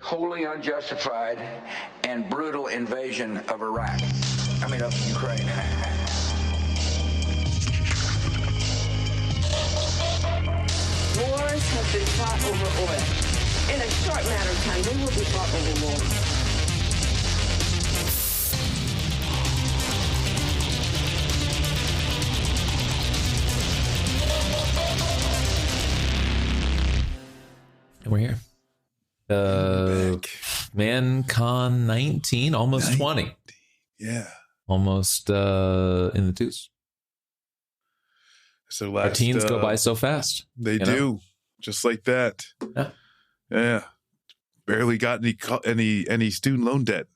wholly unjustified and brutal invasion of Iraq. I mean, of Ukraine. Wars have been fought over oil. In a short matter of time, they will be fought over war. We're here. ManCon 19, almost 20. Yeah. Almost in the twos. So our teens go by so fast. They do. Just like that. Yeah. Barely got any student loan debt.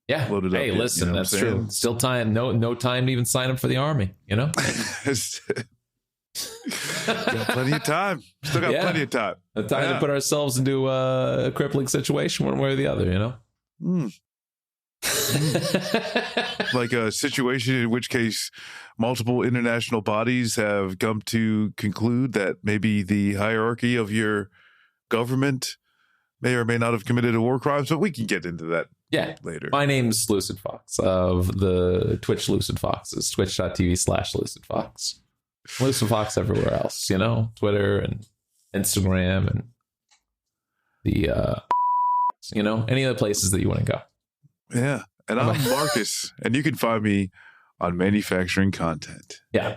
Yeah. Loaded hey, up yet, listen, you know that's true. Still time. No time to even sign up for the army, you know? Got plenty of time. Still got plenty of time. The time to put ourselves into a crippling situation one way or the other, you know? Like a situation in which case multiple international bodies have come to conclude that maybe the hierarchy of your government may or may not have committed a war crime, but we can get into that later. My name's Lucid Fox of the Twitch Lucid Foxes, twitch.tv/Lucid Fox. Lucid Fox everywhere else, you know, Twitter and Instagram and the you know, any of the places that you want to go. Yeah. And I'm Marcus, and you can find me on Manufacturing Content. Yeah.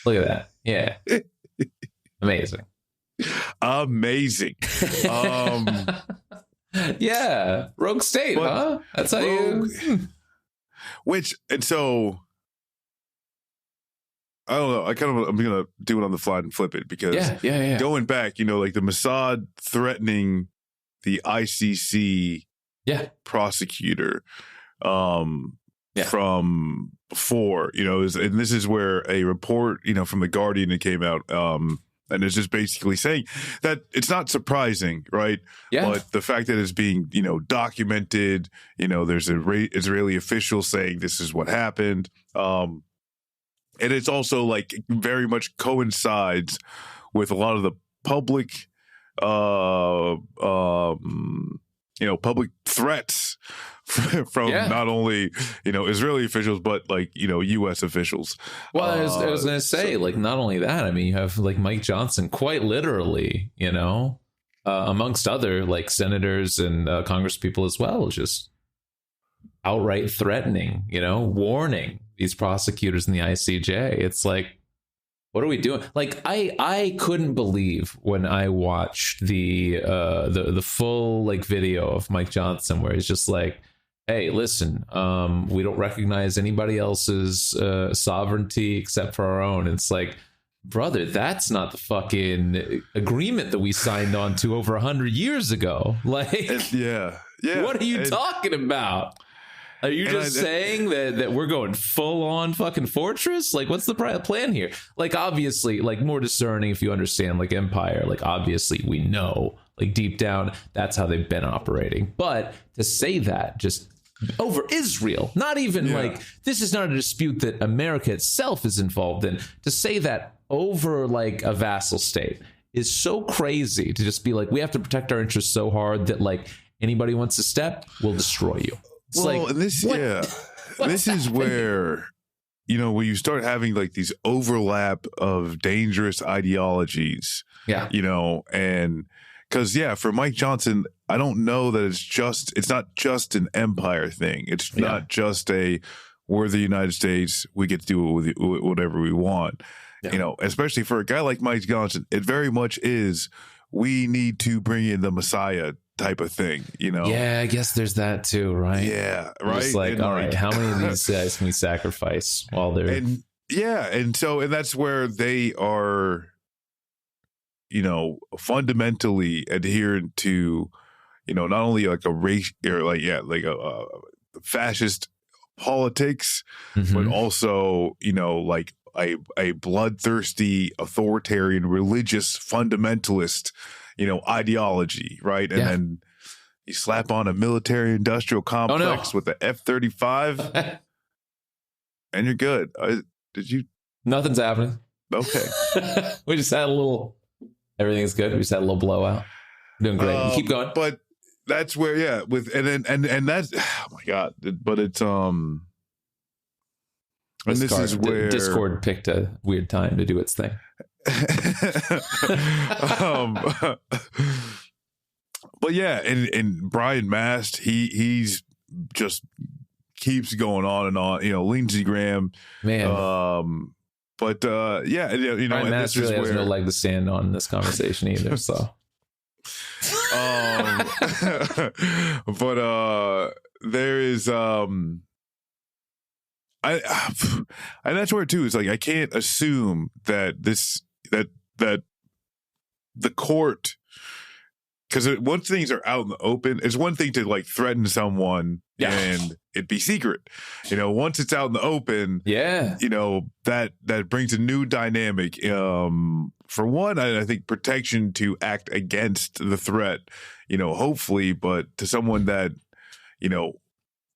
Look at that. Yeah. Amazing. Yeah. Rogue State, huh? That's how you. And so I don't know. I'm gonna do it on the fly and flip it because going back, you know, like the Mossad threatening the ICC prosecutor from before, you know, and this is where a report, you know, from the Guardian that came out, and it's just basically saying that it's not surprising, right? Yeah. But the fact that it's being, you know, documented, you know, there's Israeli officials saying this is what happened. And it's also like very much coincides with a lot of the public, you know, public threats from not only, you know, Israeli officials, but like, you know, U.S. officials. Well, I was going to say, like, not only that, I mean, you have like Mike Johnson quite literally, you know, amongst other like senators and Congress people as well, just outright threatening, you know, warning these prosecutors in the ICJ. It's like, what are we doing? Like, I couldn't believe when I watched the full like video of Mike Johnson where he's just like, hey, listen, we don't recognize anybody else's sovereignty except for our own. And it's like, brother, that's not the fucking agreement that we signed on to over 100 years ago. Like, what are you talking about? Are you just saying that we're going full on fucking fortress? Like, what's the plan here? Like, obviously, like, more discerning if you understand like empire, like, obviously we know like deep down that's how they've been operating. But to say that just over Israel, not even like, this is not a dispute that America itself is involved in, to say that over like a vassal state is so crazy. To just be like, we have to protect our interests so hard that like anybody wants to step, we'll destroy you. It's well, like, and this, this is where, you know, when you start having like these overlap of dangerous ideologies, you know, and because, for Mike Johnson, I don't know that it's not just an empire thing. It's not just we're the United States, we get to do with whatever we want, you know, especially for a guy like Mike Johnson, it very much is, we need to bring in the Messiah type of thing, you know? Yeah, I guess there's that too, right? Yeah, right. It's like, all right, how many of these guys can we sacrifice while they're... And that's where they are, you know, fundamentally adherent to, you know, not only like a race or like a fascist politics, but also, you know, like a bloodthirsty authoritarian religious fundamentalist, you know, ideology, right? And then you slap on a military industrial complex with the F-35 and you're good. Nothing's happening. Okay. We just had everything's good. We just had a little blowout. Doing great. Keep going. But that's where, yeah, with and that's, oh my God, but it's and this is where Discord picked a weird time to do its thing. But yeah, and Brian Mast, he's just keeps going on and on. Lindsey Graham, man. But yeah, Brian Mast really has no leg to stand on in this conversation either. So, but there is and that's where too. It's like I can't assume that that the court. Because once things are out in the open, it's one thing to like threaten someone and it be secret. Once it's out in the open, that brings a new dynamic. For one, I think protection to act against the threat, hopefully, but to someone that,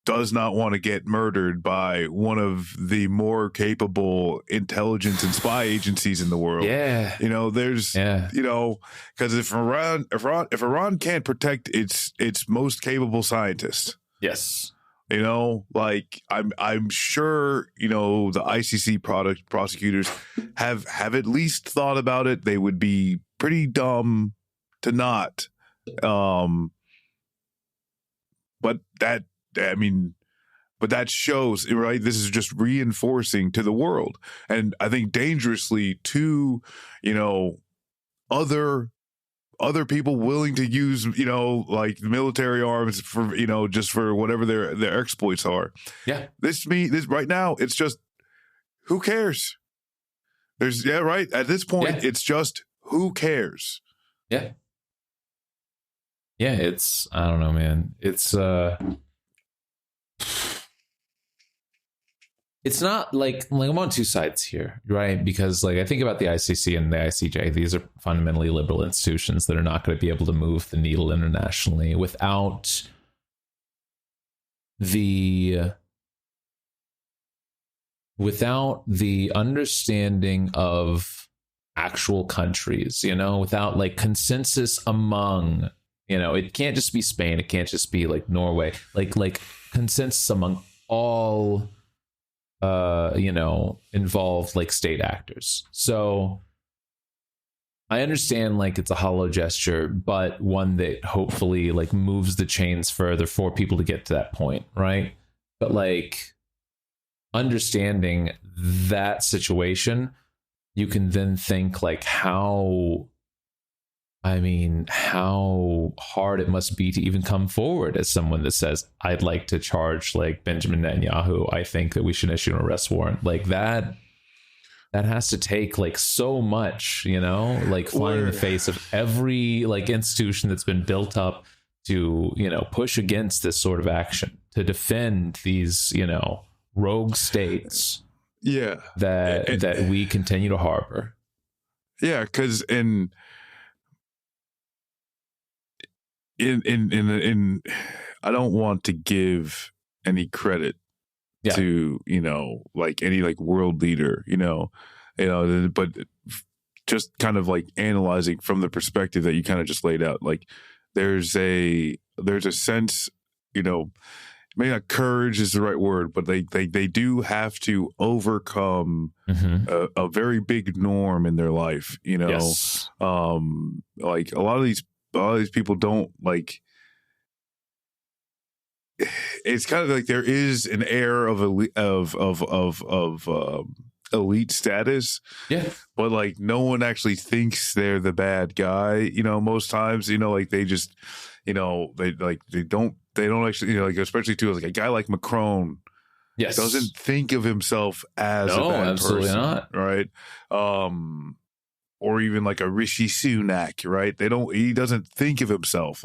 does not want to get murdered by one of the more capable intelligence and spy agencies in the world. Yeah. There's, because if Iran can't protect its most capable scientists. Yes. Like I'm sure, the ICC prosecutors have at least thought about it. They would be pretty dumb to not. But that shows, right? This is just reinforcing to the world. And I think dangerously to, other people willing to use, like military arms for, just for whatever their exploits are. Yeah. This right now, it's just, who cares? Right. At this point, it's just, who cares? Yeah. Yeah. I don't know, man. It's not like I'm on two sides here, right? Because I think about the ICC and the ICJ. These are fundamentally liberal institutions that are not going to be able to move the needle internationally without the understanding of actual countries, without consensus among, it can't just be Spain. It can't just be Norway, like consensus among all involved state actors. So I understand it's a hollow gesture, but one that hopefully moves the chains further for people to get to that point, right? But understanding that situation, you can then think how hard it must be to even come forward as someone that says, I'd like to charge Benjamin Netanyahu. I think that we should issue an arrest warrant. That has to take so much, flying in the face of every institution that's been built up to, push against this sort of action, to defend these, rogue states. Yeah. That we continue to harbor. Yeah. Because in I don't want to give any credit to any world leader, but just kind of analyzing from the perspective that you kind of just laid out, there's a sense, maybe not courage is the right word, but they do have to overcome a very big norm in their life, Yes. A lot of these people don't it's kind of there is an air of elite status, but no one actually thinks they're the bad guy, most times, they just, they don't actually, especially too, a guy like Macron, doesn't think of himself as a bad absolutely person, not, right? Or even a Rishi Sunak, right? He doesn't think of himself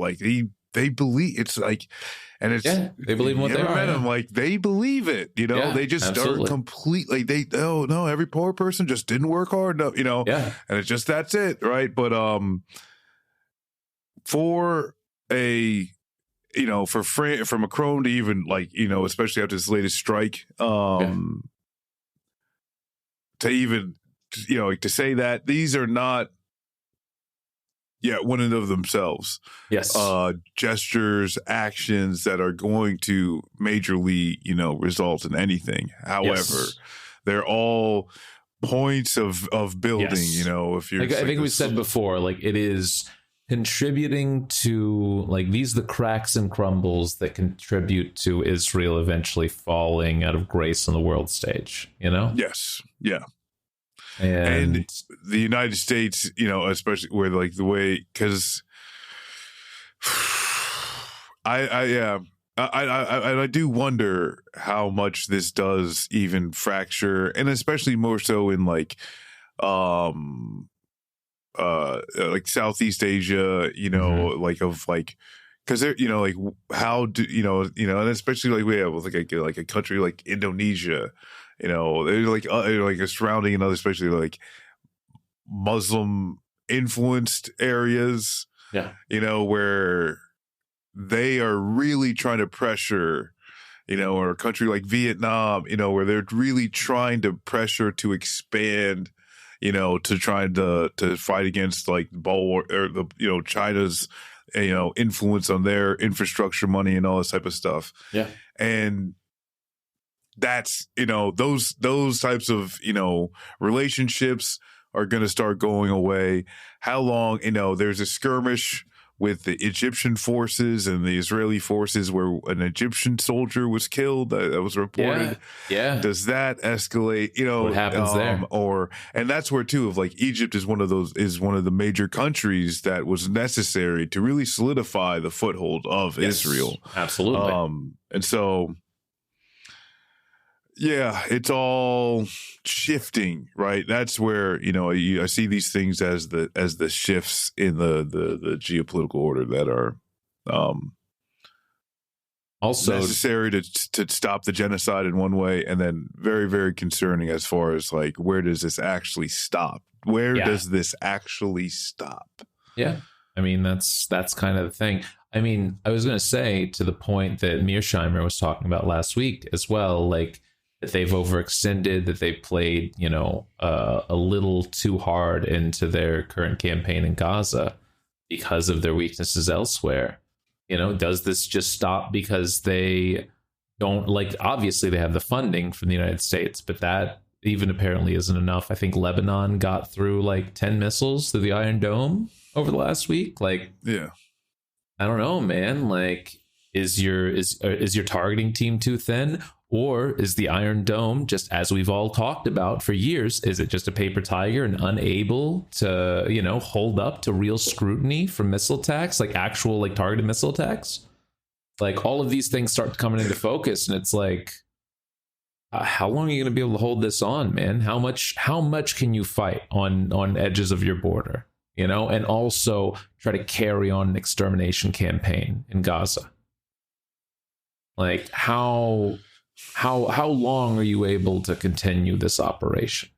they believe it's and it's they believe in what they are. Met him, they believe it, they just absolutely. start completely. No, every poor person just didn't work hard enough, and it's just that's it, right? But for a for Macron to even especially after this latest strike, to even to say that these are not one and of themselves. Yes. Gestures, actions that are going to majorly, result in anything. However, they're all points of building, if you're, I think we said before, like, it is contributing to, like, these are the cracks and crumbles that contribute to Israel eventually falling out of grace on the world stage, Yes. Yeah. And the United States, especially where, like, the way, because I do wonder how much this does even fracture, and especially more so in like Southeast Asia, like, of like, because they're, like, how do and especially like we have like a country like Indonesia, they're like a surrounding another, especially like Muslim influenced areas, where they are really trying to pressure, or a country like Vietnam, where they're really trying to pressure to expand, to try to fight against like China's, influence on their infrastructure money and all this type of stuff. Yeah. And that's, those types of, relationships are going to start going away. How long, there's a skirmish with the Egyptian forces and the Israeli forces where an Egyptian soldier was killed. That was reported. Yeah. Does that escalate? What happens there? And that's where too, of like, Egypt is one of the major countries that was necessary to really solidify the foothold of Israel. Absolutely. And so, yeah, it's all shifting, right? That's where, I see these things as the shifts in the geopolitical order that are also necessary to stop the genocide in one way, and then very, very concerning as far as like, where does this actually stop? Does this actually stop? Yeah. I mean, that's kind of the thing. I mean, I was going to say, to the point that Mearsheimer was talking about last week as well, like, that they've overextended, that they played, a little too hard into their current campaign in Gaza because of their weaknesses elsewhere. Does this just stop because they don't, like, obviously they have the funding from the United States, but that even apparently isn't enough. I think Lebanon got through like 10 missiles through the Iron Dome over the last week. Like, yeah, I don't know, man. Like, is your targeting team too thin? Or is the Iron Dome, just as we've all talked about for years, is it just a paper tiger and unable to, hold up to real scrutiny from missile attacks, like actual, like, targeted missile attacks? Like, all of these things start coming into focus, and it's like, how long are you going to be able to hold this on, man? How much can you fight on edges of your border, and also try to carry on an extermination campaign in Gaza? Like, how long are you able to continue this operation?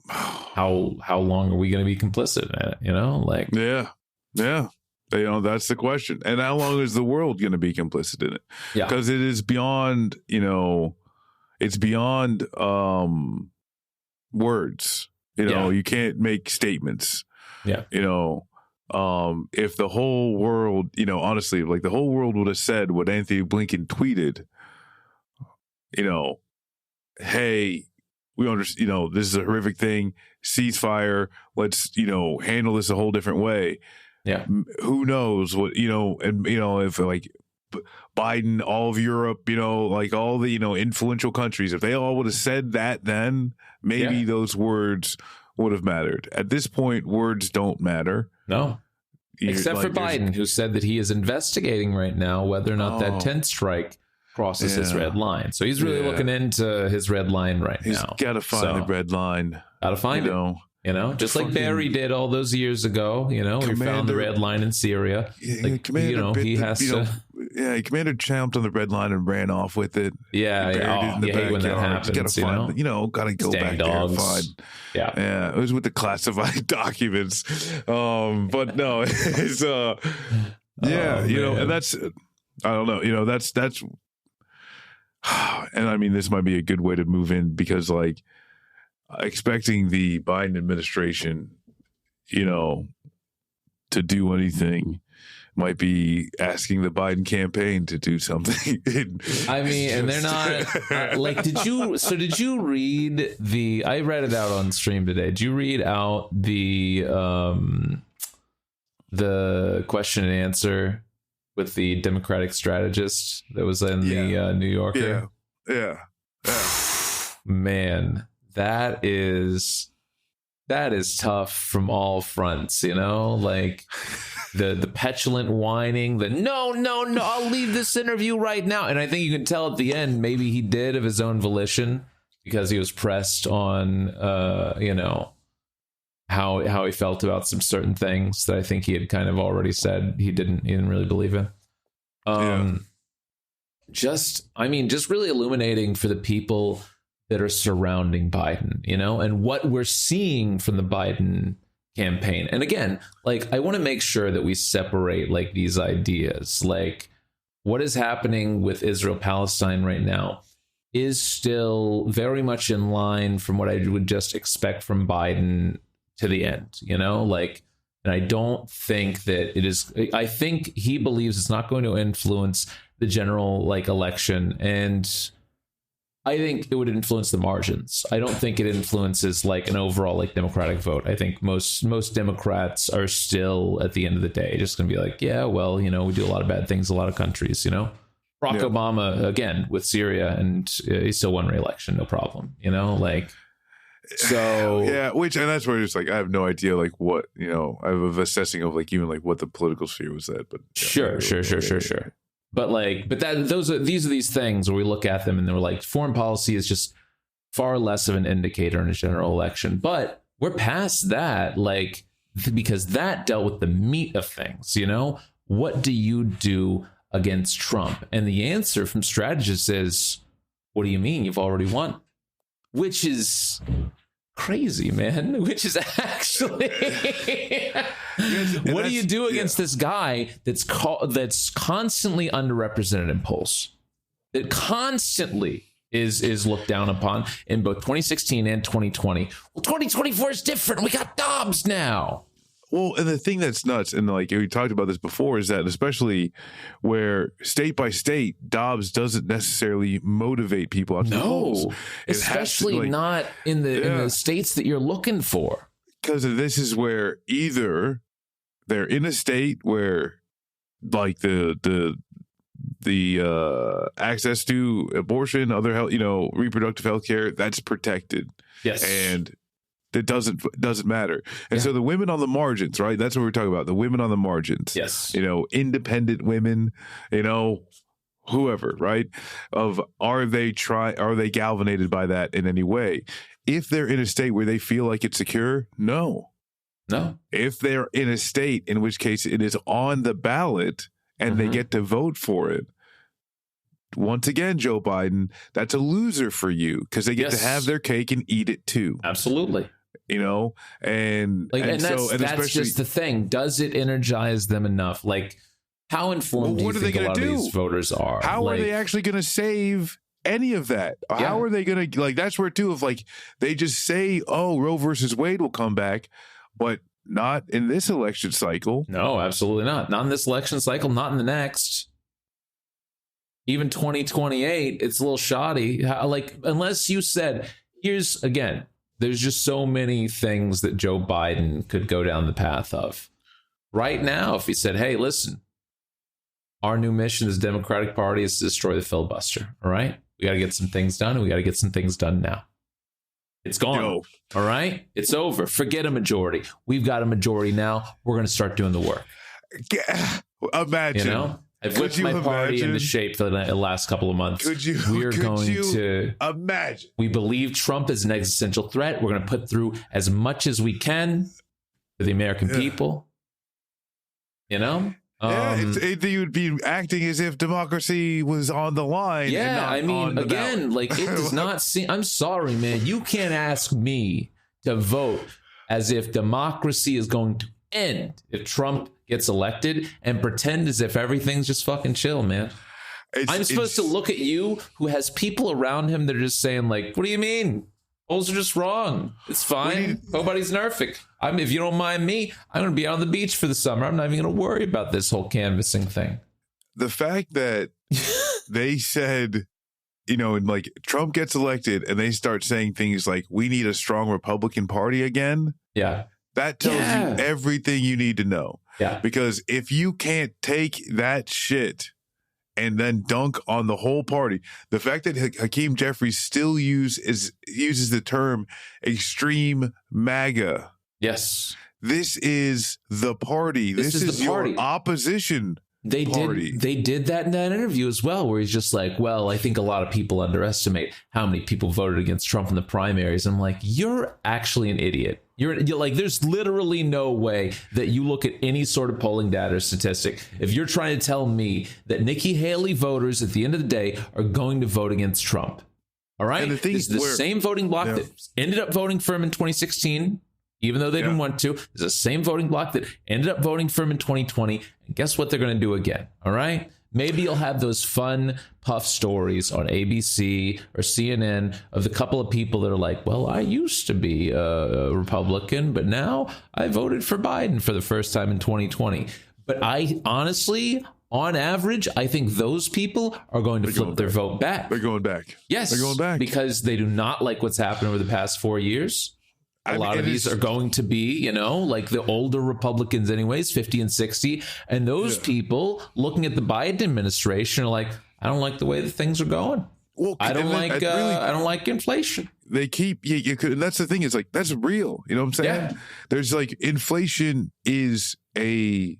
How long are we going to be complicit in it? Like, yeah. That's the question. And how long is the world going to be complicit in it? Yeah, because it is beyond, it's beyond words. You can't make statements. Yeah. If the whole world, honestly, like, the whole world would have said what Anthony Blinken tweeted, hey, we understand, this is a horrific thing, ceasefire, let's, handle this a whole different way. Yeah. Who knows what, and, if like Biden, all of Europe, like all the, influential countries, if they all would have said that, then maybe those words would have mattered. At this point, words don't matter. No. Except for Biden, who said that he is investigating right now whether or not that 10th strike crosses his red line. So he's really looking into his red line now. He's got to find the red line. Got to find it. Just like Barry did all those years ago. He found the red line in Syria. Like, he has to. Yeah, Commander champed on the red line and ran off with it. Yeah, you hate when that happens. Gotta find, gotta go back dogs. there and find. Yeah, it was with the classified documents. But no, it's and that's, I don't know, that's, and I mean, this might be a good way to move in, because like, expecting the Biden administration, to do anything might be asking the Biden campaign to do something. I mean, and they're not like, did you read I read it out on stream today. Did you read out the question and answer with the Democratic strategist that was in the New Yorker? Yeah. Man, that is tough from all fronts, like the petulant whining, no, I'll leave this interview right now. And I think you can tell at the end, maybe he did of his own volition because he was pressed on, how he felt about some certain things that I think he had kind of already said he didn't really believe in. Just really illuminating for the people that are surrounding Biden, and what we're seeing from the Biden campaign. And again, I want to make sure that we separate these ideas. What is happening with Israel-Palestine right now is still very much in line from what I would just expect from Biden to the end, and I don't think that it is. I think he believes it's not going to influence the general election, and I think it would influence the margins. I don't think it influences an overall Democratic vote. I think most Democrats are still at the end of the day just going to be we do a lot of bad things in a lot of countries. Barack Obama again with Syria, and he still won re-election, no problem. So and that's where it's I have no idea what I have assessing of even what the political sphere was at, but sure. But these are these things where we look at them and they're foreign policy is just far less of an indicator in a general election. But we're past that, because that dealt with the meat of things. What do you do against Trump? And the answer from strategists is, what do you mean? You've already won, which is crazy, man. Which is actually what do you do against this guy that's constantly underrepresented in polls, that constantly is looked down upon in both 2016 and 2020? Well, 2024 is different. We got Dobbs now. Well, and the thing that's nuts, and we talked about this before, is that especially where state by state, Dobbs doesn't necessarily motivate people out to the polls. Especially not in the states that you're looking for. Because this is where either they're in a state where the access to abortion, other health, reproductive health care, that's protected. Yes. And it doesn't matter. And so the women on the margins, right? That's what we're talking about. The women on the margins. Yes. Independent women, whoever, right? Are they galvanized by that in any way? If they're in a state where they feel like it's secure, no. If they're in a state in which case it is on the ballot and they get to vote for it, once again, Joe Biden, that's a loser for you because they get to have their cake and eat it too. Absolutely. And that's just the thing. Does it energize them enough? How informed do you think a lot of these voters are? How are they actually going to save any of that? How are they going to, that's where too, of they just say, oh, Roe versus Wade will come back, but not in this election cycle. No, absolutely not. Not in this election cycle, not in the next. Even 2028, it's a little shoddy. Unless you said, there's just so many things that Joe Biden could go down the path of. Right now, if he said, hey, listen, our new mission as Democratic Party is to destroy the filibuster. All right. We got to get some things done, and we got to get some things done now. It's gone. All right. It's over. Forget a majority. We've got a majority now. We're going to start doing the work. Imagine. I've whipped my party into shape for the last couple of months. We're going to imagine. We believe Trump is an existential threat. We're going to put through as much as we can for the American people. You would be acting as if democracy was on the line. Yeah, again, it does not seem. I'm sorry, man. You can't ask me to vote as if democracy is going to end if Trump gets elected and pretend as if everything's just fucking chill, man. I'm supposed to look at you who has people around him that are just saying what do you mean? Polls are just wrong. It's fine. Nobody's nerfing. If you don't mind me, I'm going to be on the beach for the summer. I'm not even going to worry about this whole canvassing thing. The fact that they said, you know, and like Trump gets elected and they start saying things like, we need a strong Republican Party again. Yeah. That tells you everything you need to know. Yeah. Because if you can't take that shit and then dunk on the whole party, the fact that Hakeem Jeffries still uses the term extreme MAGA. Yes. This is the party. This is the party. Your opposition. They did that in that interview as well, where he's just like, well, I think a lot of people underestimate how many people voted against Trump in the primaries. I'm like, you're actually an idiot. You're like, there's literally no way that you look at any sort of polling data or statistic. If you're trying to tell me that Nikki Haley voters at the end of the day are going to vote against Trump. All right. And This is the same voting bloc that ended up voting for him in 2016. Even though they didn't want to, it's the same voting bloc that ended up voting for him in 2020. And guess what they're going to do again? All right. Maybe you'll have those fun puff stories on ABC or CNN of the couple of people that are like, well, I used to be a Republican, but now I voted for Biden for the first time in 2020. But I honestly, on average, I think those people are going to flip their vote back. They're going back. Yes. They're going back. Because they do not like what's happened over the past 4 years. A lot of these are going to be, you know, like the older Republicans anyways, 50 and 60. And those people looking at the Biden administration are like, I don't like the way that things are going. Well, I don't like inflation. They keep, and that's the thing, is like, that's real. You know what I'm saying? Yeah. There's like, inflation is a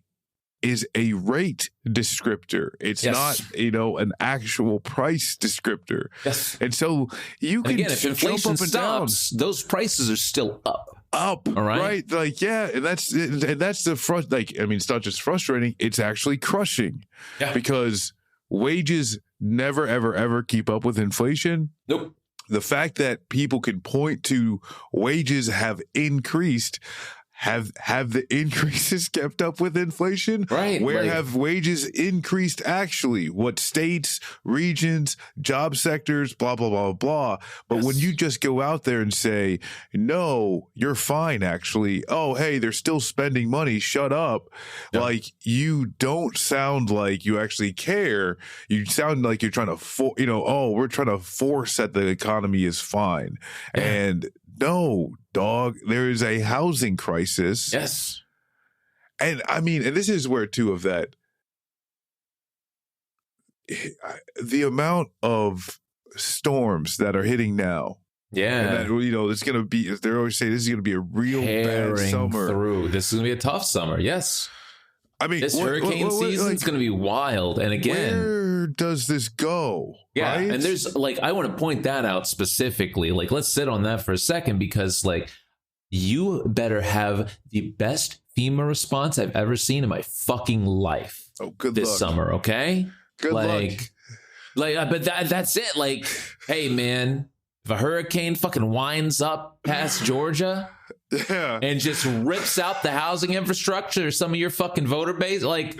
rate descriptor. It's not, you know, an actual price descripter. Yes. And so you can, again, if inflation stops, those prices are still up. All right. Right. Like, yeah. And that's the front. Like, I mean, it's not just frustrating. It's actually crushing because wages never, ever, ever keep up with inflation. Nope. The fact that people can point to wages have increased. Have the increases kept up with inflation? Right. Where have wages increased actually? What states, regions, job sectors, blah, blah, blah, blah. But when you just go out there and say, no, you're fine, actually. Oh, hey, they're still spending money. Shut up. Yep. Like, you don't sound like you actually care. You sound like you're trying to, we're trying to force that the economy is fine. Yeah. And no, dog, there is a housing crisis. Yes. And I mean, and this is where too of that, the amount of storms that are hitting now. Yeah. And that, you know, it's going to be, they're always saying this is going to be a real bad summer. This is going to be a tough summer. Yes. I mean, this hurricane season is going to be wild. And again, where does this go? Yeah. Right? And there's like, I want to point that out specifically. Like, let's sit on that for a second, because like, you better have the best FEMA response I've ever seen in my fucking life. Oh, good this luck. Summer. Okay. Good luck. But that's it. Like, hey man, if a hurricane fucking winds up past Georgia, and just rips out the housing infrastructure or some of your fucking voter base, like,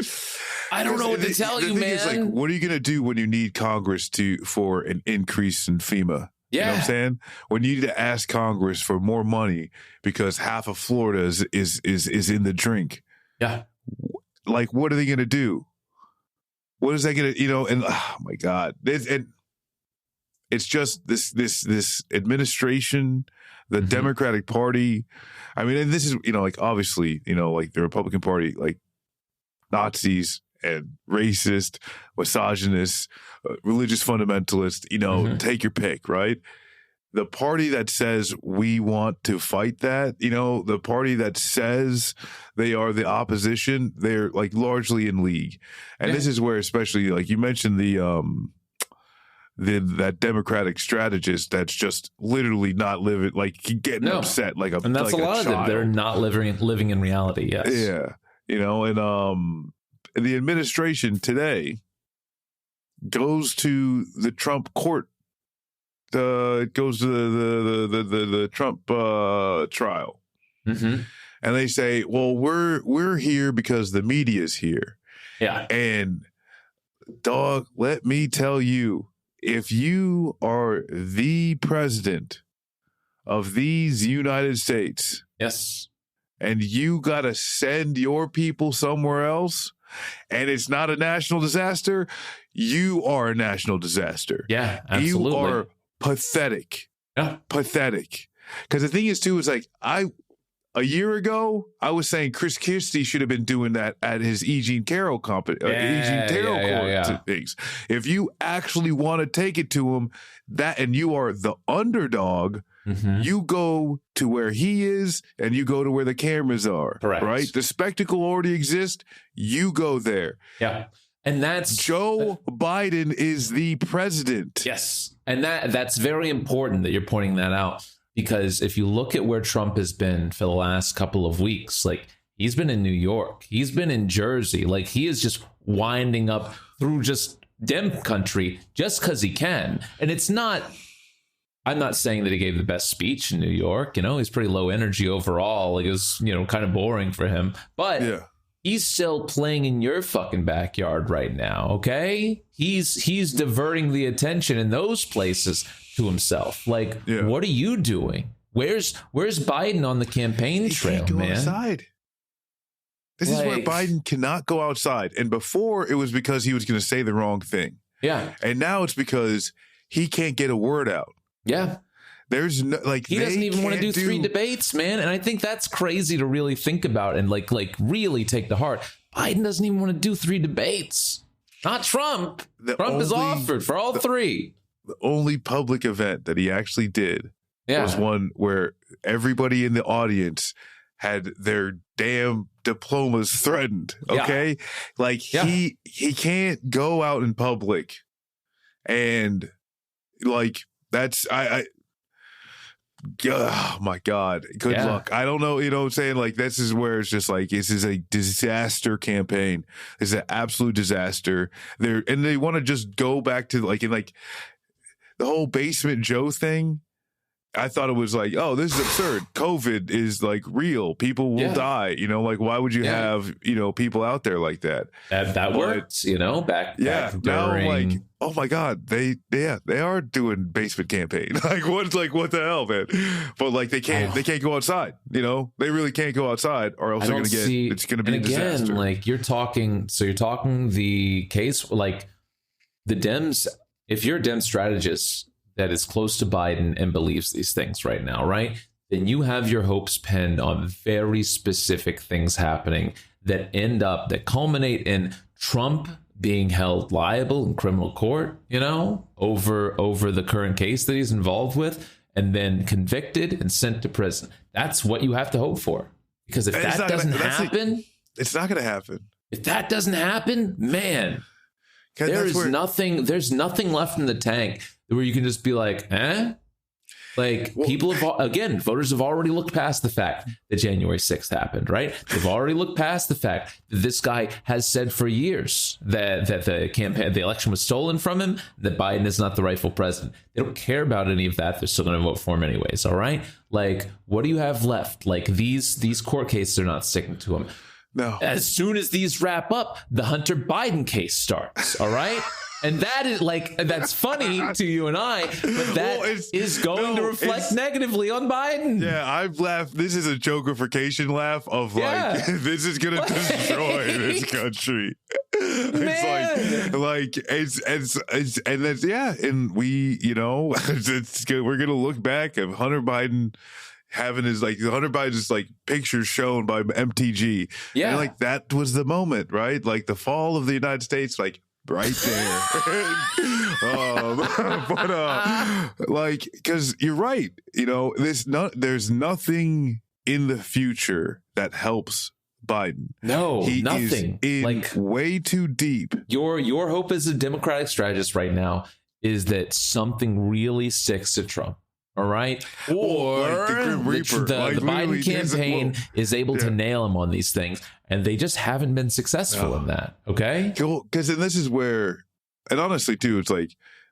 I don't know what to tell you, man. Is, like, what are you going to do when you need Congress for an increase in FEMA? Yeah. You know what I'm saying? When you need to ask Congress for more money because half of Florida is in the drink. Yeah. Like, what are they going to do? What is that going to, and oh my God. It's just this administration, the Democratic Party. I mean, and this is, like, obviously, like the Republican Party, like Nazis and racist, misogynist, religious fundamentalist, take your pick, right? The party that says we want to fight that, the party that says they are the opposition, they're like largely in league. And this is where, especially, like you mentioned, that Democratic strategist that's just literally not living, like getting upset like a child. And that's a lot of them. They're not living in reality. Yes. Yeah. And the administration today goes to the Trump court. It goes to the Trump trial. Mm-hmm. And they say, well, we're here because the media's here. Yeah. And dog, let me tell you, if you are the president of these United States, Yes. and you got to send your people somewhere else, and it's not a national disaster, you are a national disaster. Yeah, absolutely. You are pathetic. Yeah. Pathetic. Because the thing is, too, is like a year ago, I was saying Chris Christie should have been doing that at his Eugene Carroll things. If you actually want to take it to him, and you are the underdog, you go to where he is and you go to where the cameras are. Correct. Right? The spectacle already exists. You go there. Yeah. And that's Joe Biden is the president. Yes. And that's very important that you're pointing that out, because if you look at where Trump has been for the last couple of weeks, like he's been in New York, he's been in Jersey, like he is just winding up through just Dem country just because he can. And it's not, I'm not saying that he gave the best speech in New York, he's pretty low energy overall. Like it was, kind of boring for him, but yeah. He's still playing in your fucking backyard right now, okay? He's diverting the attention in those places to himself. Like, What are you doing? Where's Biden on the campaign trail, can't go man? Outside. This is where Biden cannot go outside. And before, it was because he was going to say the wrong thing. Yeah. And now it's because he can't get a word out. Yeah. There's no, like, he doesn't even want to do 3 debates, man. And I think that's crazy to really think about and like really take to heart. Biden doesn't even want to do 3 debates. Not Trump. Trump is offered for all 3. The only public event that he actually did was one where everybody in the audience had their damn diplomas threatened. Okay. Yeah. Like he can't go out in public. And like, that's, oh my God. Good luck. I don't know. You know what I'm saying? Like, this is where it's just like, this is a disaster campaign. It's an absolute disaster. They want to just go back to like, in like the whole Basement Joe thing. I thought it was like, oh, this is absurd. COVID is like real. People will die. Like, why would you have, people out there like that? That worked, back during... Now, like, oh my God, they are doing basement campaign. Like, what the hell, man? But like, they can't go outside. They really can't go outside, or else it's going to be a disaster. Like you're talking the case, like the Dems, if you're a Dem strategist that is close to Biden and believes these things right now, right? Then you have your hopes pinned on very specific things happening that culminate in Trump being held liable in criminal court, over the current case that he's involved with, and then convicted and sent to prison. That's what you have to hope for. Because if that doesn't happen, it's not going to happen. If that doesn't happen, man, there's nothing left in the tank where you can just be like, Like, voters have already looked past the fact that January 6th happened, right? They've already looked past the fact that this guy has said for years that the election was stolen from him, that Biden is not the rightful president. They don't care about any of that. They're still going to vote for him anyways, all right? Like, what do you have left? Like, these court cases are not sticking to him. No. As soon as these wrap up, the Hunter Biden case starts, all right? And that is that's funny to you and I, but that is going to reflect negatively on Biden. Yeah, I've laughed. This is a jokerification laugh of like, this is going to destroy this country. It's like and that's, and we, we're going to look back at Hunter Biden having his Hunter Biden's pictures shown by MTG. Yeah. And that was the moment, right? Like the fall of the United States, right there. Because you're right. There's nothing in the future that helps Biden. No, he nothing. Is in way too deep. Your hope as a Democratic strategist right now is that something really sticks to Trump. All right. Or the Biden campaign is able to nail him on these things, and they just haven't been successful in that. Okay. Because this is where, and honestly, too, it's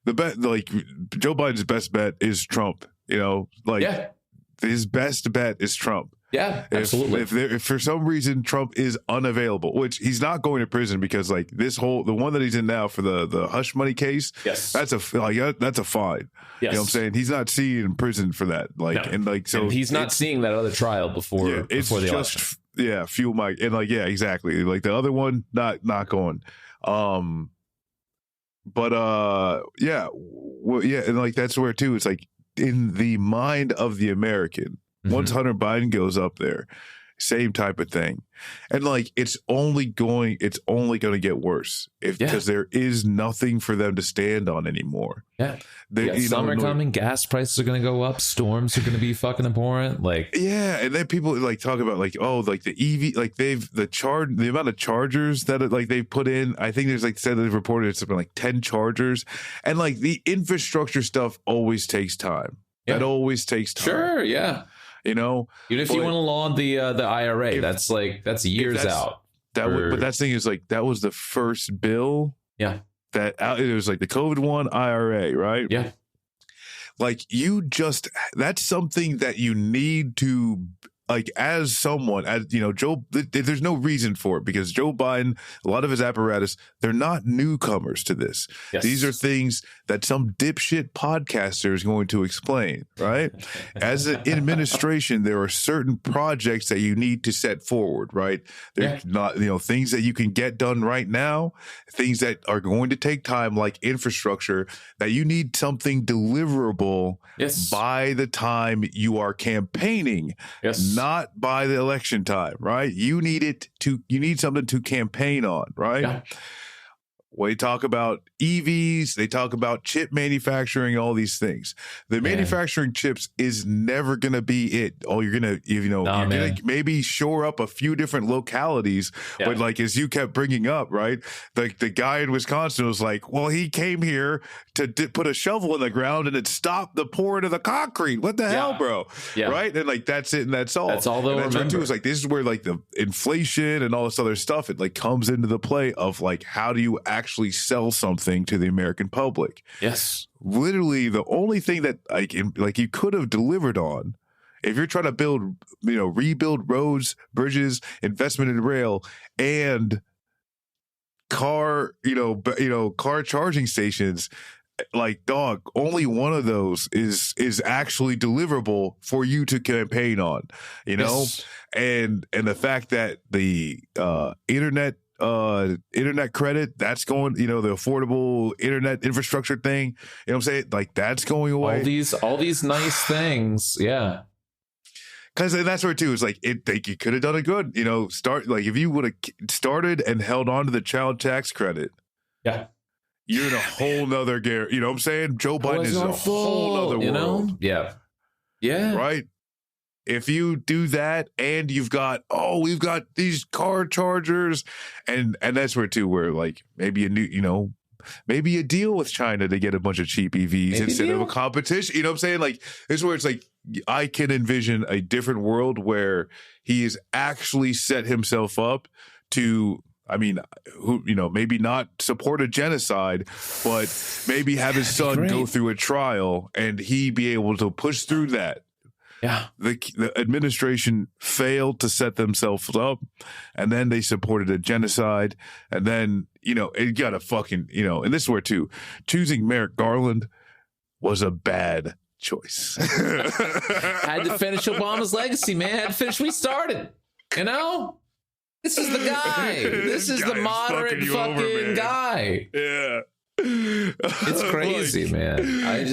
the bet, Joe Biden's best bet is Trump. His best bet is Trump. Yeah, absolutely. If for some reason Trump is unavailable, which he's not going to prison because like the one that he's in now for the hush money case, yes, that's a fine. Yes. You know what I'm saying? He's not seeing in prison for that. Like, no. And like, so and he's not seeing that other trial before the election. Yeah, fuel my, and like, yeah, exactly. Like the other one, not going. But yeah, well, yeah, and like that's where too. It's like in the mind of the American. Once Hunter Biden goes up there, same type of thing. And like it's only going to get worse because there is nothing for them to stand on anymore. Yeah. Summer coming, gas prices are going to go up, storms are going to be fucking abhorrent. Like, yeah, and then people like talk about like, oh, like the EV, like the amount of chargers that like they put in. I think there's like said they've reported it's something like 10 chargers, and like the infrastructure stuff always takes time. Yeah. That always takes time. Sure, yeah. You know, even if you want to law the IRA, that's years out. But that thing is like that was the first bill. Yeah, that it was like the COVID one IRA, right? Yeah, like that's something that you need to. Like as someone, as you know, there's no reason for it because Joe Biden, a lot of his apparatus, they're not newcomers to this. Yes. These are things that some dipshit podcaster is going to explain, right? As an administration, there are certain projects that you need to set forward, right? They're not, things that you can get done right now, things that are going to take time, like infrastructure, that you need something deliverable by the time you are campaigning. Yes. Not by the election time, right? You need something to campaign on, right? Yeah. Well, they talk about EVs, they talk about chip manufacturing, all these things. The manufacturing chips is never going to be it. Oh, you're going to maybe shore up a few different localities. Yeah. But like, as you kept bringing up, right? Like the guy in Wisconsin was like, well, he came here to put a shovel in the ground and it stopped the pouring of the concrete. What the hell, bro? Yeah. Right. And like, that's it. And that's all. That's all they'll remember. Too, is like, this is where like the inflation and all this other stuff, it like comes into the play of like, how do you actually sell something to the American public? Yes. Literally the only thing that you could have delivered on if you're trying to rebuild roads, bridges, investment in rail and car charging stations, like dog, only one of those is actually deliverable for you to campaign on, and the fact that the internet credit, that's going, the affordable internet infrastructure thing, you know what I'm saying? Like that's going away. All these nice things. Yeah. Cause that's where too, it's like you could have done it good, if you would have started and held on to the child tax credit. Yeah. You're in a whole nother you know what I'm saying? Joe Biden is a whole other world. Yeah. Yeah. Right. If you do that and we've got these car chargers and that's where too, where like maybe maybe a deal with China to get a bunch of cheap EVs instead of a competition. You know what I'm saying? Like this is where it's like, I can envision a different world where he has actually set himself up to, maybe not support a genocide, but maybe have his son go through a trial and he be able to push through that. Yeah. The administration failed to set themselves up, and then they supported a genocide, and then, it got a fucking, and this is where too, choosing Merrick Garland was a bad choice. Had to finish Obama's legacy, man. Had to finish what he started, This is the guy. This is the moderate fucking guy. Yeah. It's crazy, man. I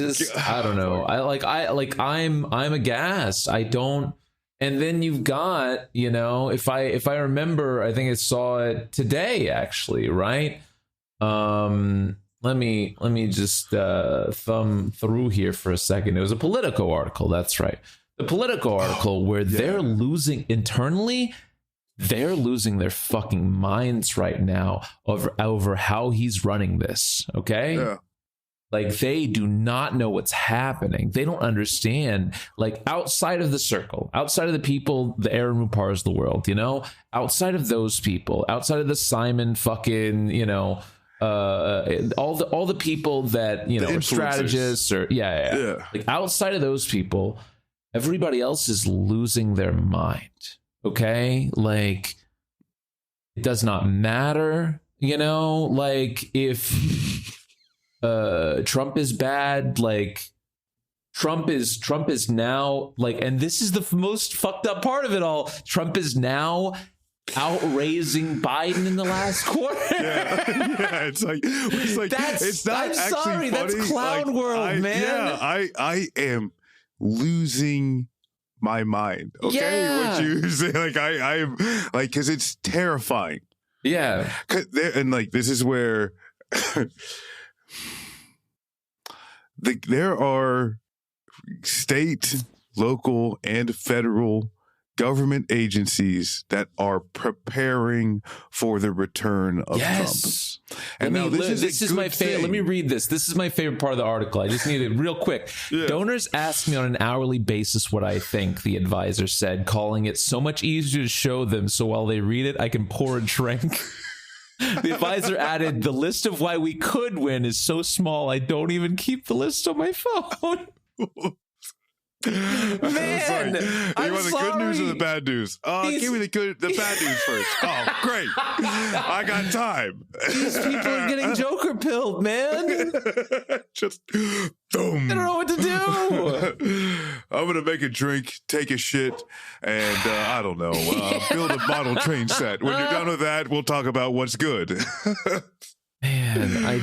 don't know. I'm aghast. I don't. And then you've got, if I remember, I think I saw it today, actually, right? Let me just thumb through here for a second. It was a Politico article. That's right. The Politico article where they're losing internally. They're losing their fucking minds right now over how he's running this. Okay. Yeah. Like they do not know what's happening. They don't understand, like outside of the circle, outside of the people, the Aaron Rupars of the world, outside of those people, outside of the Simon fucking, all the people that, are strategists or like outside of those people, everybody else is losing their mind. Okay? Like, it does not matter, you know, like if Trump is bad, like Trump is now like, and this is the most fucked up part of it all. Trump is now outraising Biden in the last quarter. Yeah, it's like that's, it's not I'm actually sorry, funny. that's clown world, man. Yeah, I am losing my mind. Okay, Yeah. what you say? Like I am like, because it's terrifying. Yeah, And like this is where there are state, local, and federal government agencies that are preparing for the return of yes. Trump. And now this is my favorite. Let me read this. This is my favorite part of the article. I just need it real quick. Yeah. Donors ask me on an hourly basis what I think, the advisor said, calling it so much easier to show them so while they read it, I can pour a drink. The advisor added, the list of why we could win is so small, I don't even keep the list on my phone. Man, you want the good news or the bad news? Give me the bad news first. Oh, great! I got time. These people are getting Joker pilled, man. Just boom. I don't know what to do. I'm gonna make a drink, take a shit, and I don't know, build a model train set. When you're done with that, we'll talk about what's good. Man, I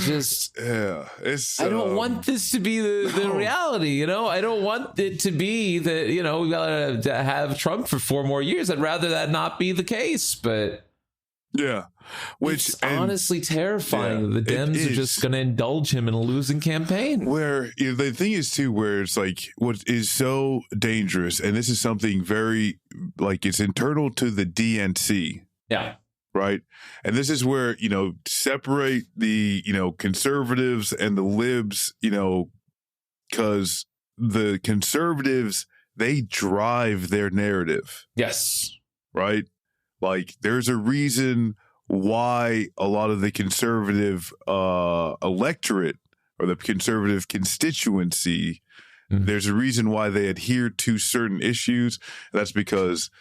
don't want this to be the reality, you know? I don't want it to be that, you know, we got to have Trump for 4 more years. I'd rather that not be the case, but yeah, it's honestly terrifying. Yeah, the Dems are just going to indulge him in a losing campaign. Where the thing is too, where it's like what is so dangerous, and this is something very like it's internal to the DNC. Yeah. Right. And this is where, you know, separate the, you know, conservatives and the libs, you know, because the conservatives, they drive their narrative. Yes. Right. Like there's a reason why a lot of the conservative electorate or the conservative constituency, there's a reason why they adhere to certain issues. That's because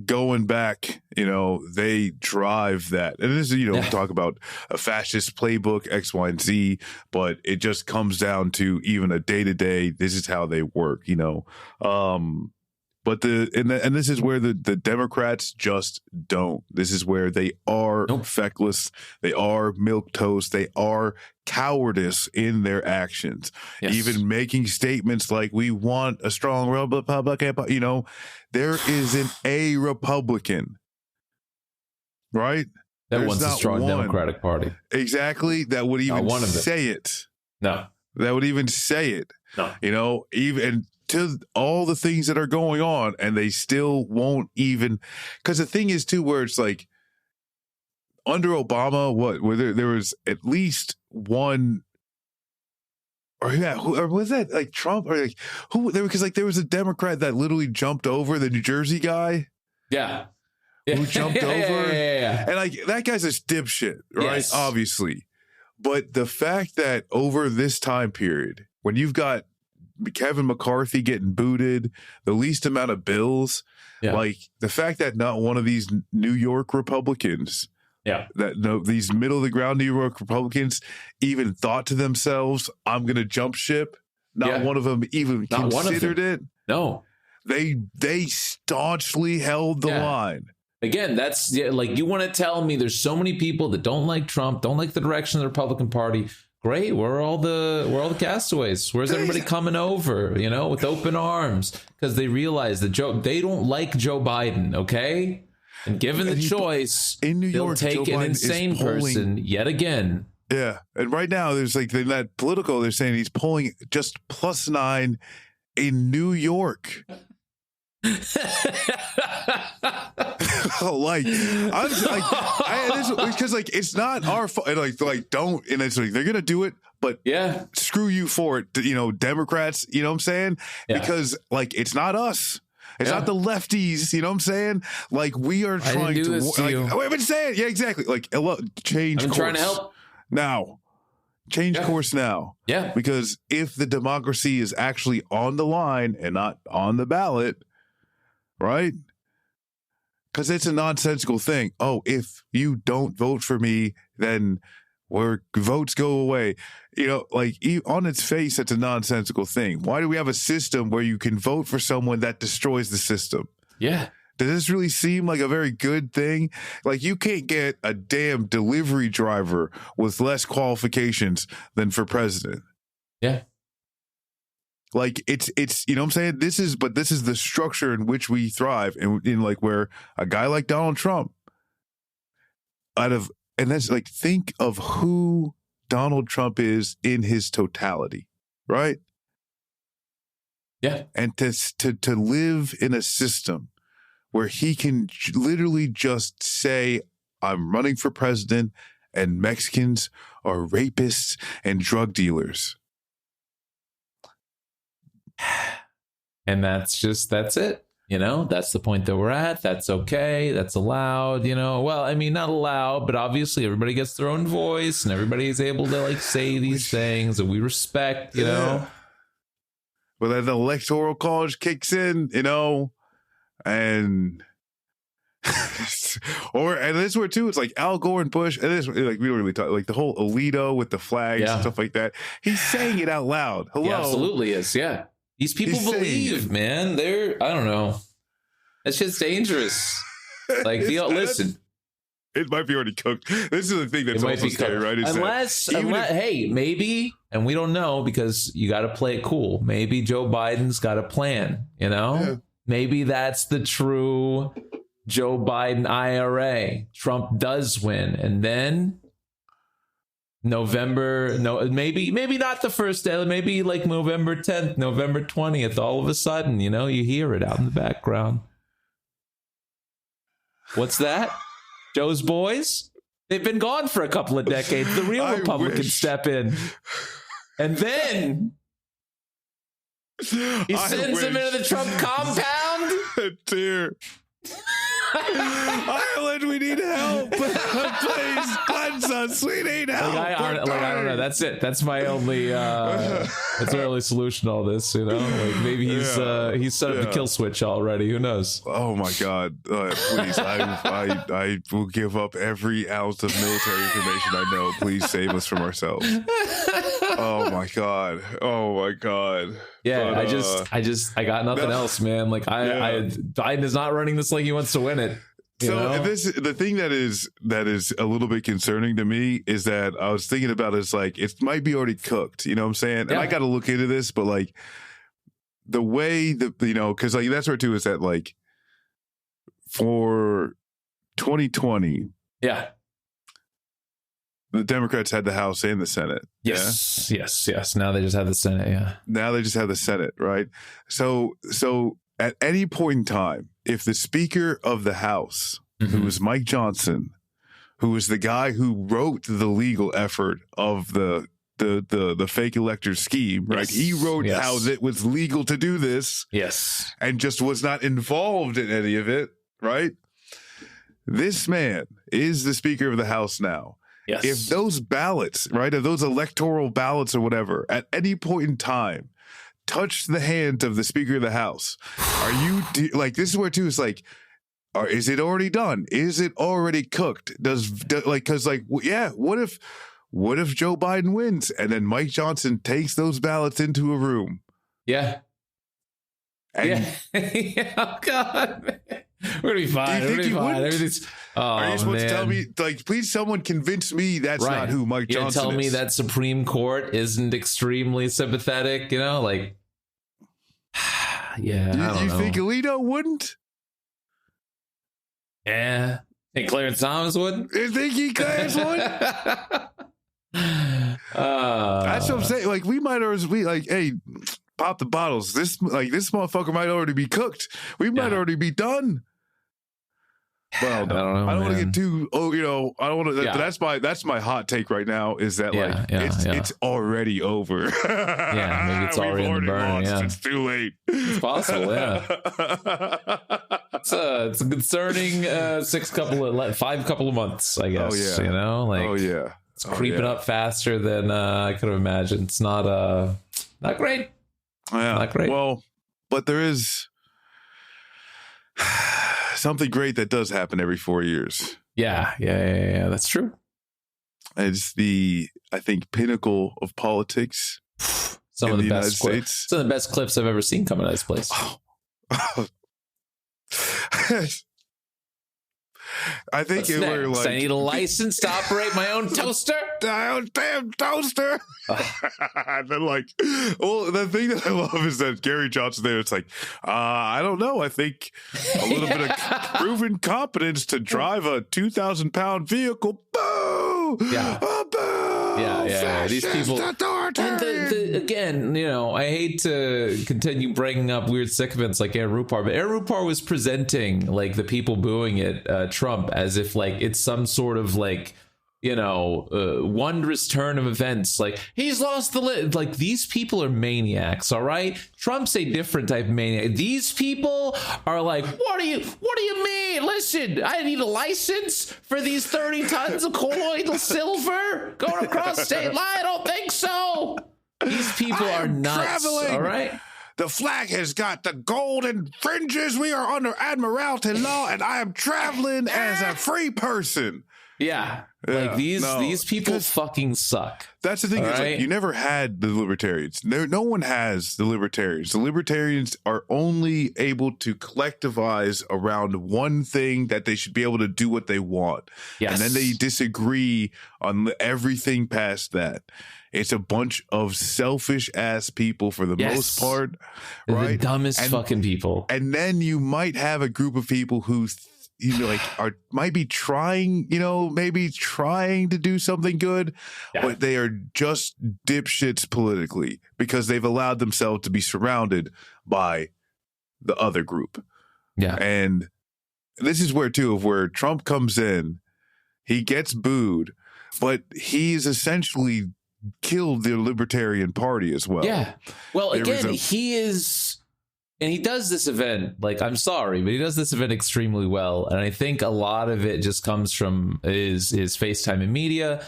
going back, you know, they drive that. And this is, you know, we talk about a fascist playbook, X, Y, and Z, but it just comes down to even a day-to-day, this is how they work, you know. But this is where the Democrats just don't. This is where they are feckless, they are milquetoast, they are cowardice in their actions. Yes. Even making statements like we want a strong Republican, you know, there isn't a Republican, right? That wants a strong Democratic Party. Exactly. That would even say it. No. That would even say it. No. You know, even to all the things that are going on, and they still won't even, because the thing is too, where it's like under Obama, there was at least one, or was that like Trump or like who there? Because like there was a Democrat that literally jumped over the New Jersey guy. Yeah. Who jumped over. Yeah. And like that guy's a dipshit, right? Yes. Obviously. But the fact that over this time period, when you've got Kevin McCarthy getting booted, the least amount of bills, like the fact that not one of these New York Republicans, these middle of the ground New York Republicans even thought to themselves, I'm going to jump ship. Not one of them even considered it. No. They staunchly held the line. Again, that's like, you want to tell me there's so many people that don't like Trump, don't like the direction of the Republican Party. Great, where are all the castaways? Where's everybody coming over, you know, with open arms? Because they realize that they don't like Joe Biden, okay? And given the choice, in New York, they'll take an insane person yet again. Yeah, and right now there's like in that political, they're saying he's polling just +9 in New York. Because like it's not our fault. Like don't, and it's like they're gonna do it, but screw you for it. You know, Democrats. You know what I'm saying? Yeah. Because like it's not us. It's not the lefties. You know what I'm saying? Like we are trying to. I've been saying, exactly. Like change. I'm course. trying to help. Now, Change course now. Yeah. Because if the democracy is actually on the line and not on the ballot, right? Because it's a nonsensical thing. Oh, if you don't vote for me, then where votes go away. You know, like on its face, it's a nonsensical thing. Why do we have a system where you can vote for someone that destroys the system? Yeah. Does this really seem like a very good thing? Like, you can't get a damn delivery driver with less qualifications than for president. Yeah. Like, it's you know what I'm saying? This is the structure in which we thrive, in like where a guy like Donald Trump, and that's like, think of who Donald Trump is in his totality, right? Yeah. And to live in a system where he can literally just say, I'm running for president and Mexicans are rapists and drug dealers. And that's it. You know, that's the point that we're at. That's okay. That's allowed, you know. Well, I mean, not allowed, but obviously everybody gets their own voice and everybody is able to like say these things that we respect, you know. But then the electoral college kicks in, you know, and and this where too, it's like Al Gore and Bush, and this like we don't really talk like the whole Alito with the flags and stuff like that. He's saying it out loud. Hello, he absolutely is. Yeah, these people believe, man. They're I don't know. It's just dangerous. Like listen. It might be already cooked. This is the thing that's also scary, right? Unless, hey, maybe, and we don't know because you got to play it cool. Maybe Joe Biden's got a plan, you know? Yeah. Maybe that's the true Joe Biden IRA. Trump does win. And then maybe not the first day, maybe like November 10th, November 20th, all of a sudden, you know, you hear it out in the background. What's that? Joe's boys? They've been gone for a couple of decades. The real Republicans step in. And then he sends them into the Trump compound. Dear. Ireland, we need help. Please cleanse us. We need help. I don't know. That's it. That's my only solution to all this, you know? Like maybe he's set up the kill switch already. Who knows? Oh my God. Please, I will give up every ounce of military information I know. Please save us from ourselves. Oh my God. Yeah, but, I got nothing else, man. Like Biden is not running this like he wants to win it. The thing that is a little bit concerning to me is that I was thinking about is like it might be already cooked. You know what I'm saying? And I got to look into this, but like the way that because like that's where too is that like for 2020, the Democrats had the House and the Senate. Yes. Now they just have the Senate. Yeah. Now they just have the Senate, right? So at any point in time, if the Speaker of the House, who was Mike Johnson, who was the guy who wrote the legal effort of the fake elector scheme, right? He wrote how it was legal to do this. Yes. And just was not involved in any of it, right? This man is the Speaker of the House now. Yes. If those ballots, right, if those electoral ballots or whatever, at any point in time, touch the hand of the Speaker of the House, are you like this is where too is like, is it already done? Is it already cooked? What if Joe Biden wins and then Mike Johnson takes those ballots into a room? Yeah. And oh God. We're gonna be fine. Everything's. Are you supposed to tell me, like, please, someone convince me that's not who Mike Johnson is? Tell me that Supreme Court isn't extremely sympathetic, you know? Like, yeah. I don't know. Think Alito wouldn't? Yeah. Think Clarence Thomas wouldn't? You think Clarence would? That's what I'm saying. Like, we might always be like, hey, pop the bottles. This motherfucker might already be cooked. We might already be done. Well, I don't know. I don't want to get too. I don't want to. That's my hot take right now. Is that it's already over. Maybe it's already in the burn. Yeah, it's too late. It's possible. Yeah, it's a concerning 5 couple of months, I guess. Oh yeah. It's creeping up faster than I could have imagined. It's not great. Yeah. Not great. Well, but there is something great that does happen every 4 years. Yeah. That's true. It's the, I think, pinnacle of politics. Some of the best clips. Some of the best clips I've ever seen coming out of this place. I think we're like, I need a license to operate my own toaster. My own damn toaster. And then, like, well, the thing that I love is that Gary Johnson there. It's like, I don't know. I think a little bit of proven competence to drive a 2,000-pound vehicle. Boo! Yeah. Boo! Yeah. These people. And again, you know, I hate to continue bringing up weird sycophants like Aaron Rupar, but Aaron Rupar was presenting like the people booing it, Trump, as if like it's some sort of like, you know, wondrous turn of events. Like he's lost the like these people are maniacs. All right. Trump's a different type of maniac. These people are like, what do you mean? Listen, I need a license for these 30 tons of colloidal silver going across state line. I don't think so. These people are nuts. Traveling. All right. The flag has got the golden fringes. We are under Admiralty law, and I am traveling as a free person. Yeah. Like these people fucking suck. That's the thing. It's like you never had the libertarians. No one has the libertarians. The libertarians are only able to collectivize around one thing that they should be able to do what they want. Yes. And then they disagree on everything past that. It's a bunch of selfish ass people for the most part. Right? The dumbest fucking people. And then you might have a group of people who might be trying, maybe trying to do something good, but they are just dipshits politically because they've allowed themselves to be surrounded by the other group. Yeah. And this is where Trump comes in, he gets booed, but he's essentially killed the Libertarian Party as well. Yeah. Well, again, he is... And he does this event, like, I'm sorry, but he does this event extremely well. And I think a lot of it just comes from his FaceTime and media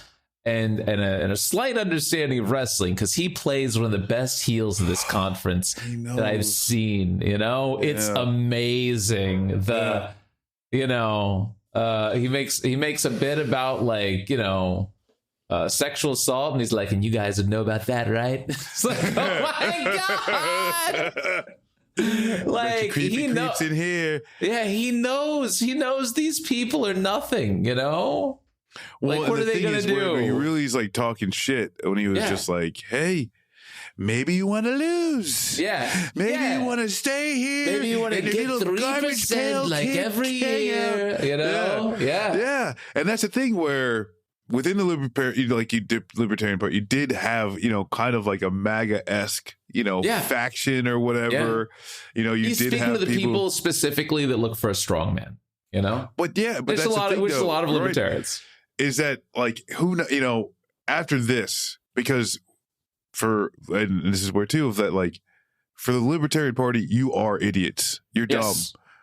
and a slight understanding of wrestling, because he plays one of the best heels of this conference that I've seen. It's amazing. He makes a bit about like, sexual assault, and he's like, and you guys would know about that, right? It's like, oh my God. Like he knows in here. Yeah, he knows these people are nothing, Well, like, what are they gonna do? He really is like talking shit when he was just like, hey, maybe you want to lose. Yeah. Maybe you want to stay here. Maybe you want to get 3% like every year, Yeah. And that's the thing where within the Libertarian Party, you did have, kind of like a MAGA-esque, faction or whatever. Yeah. You He's did speaking have to the people specifically that look for a strong man, But there's that's a lot of libertarians. Is that like after this, because and this is where too of that, like for the Libertarian Party, you are idiots. You're dumb.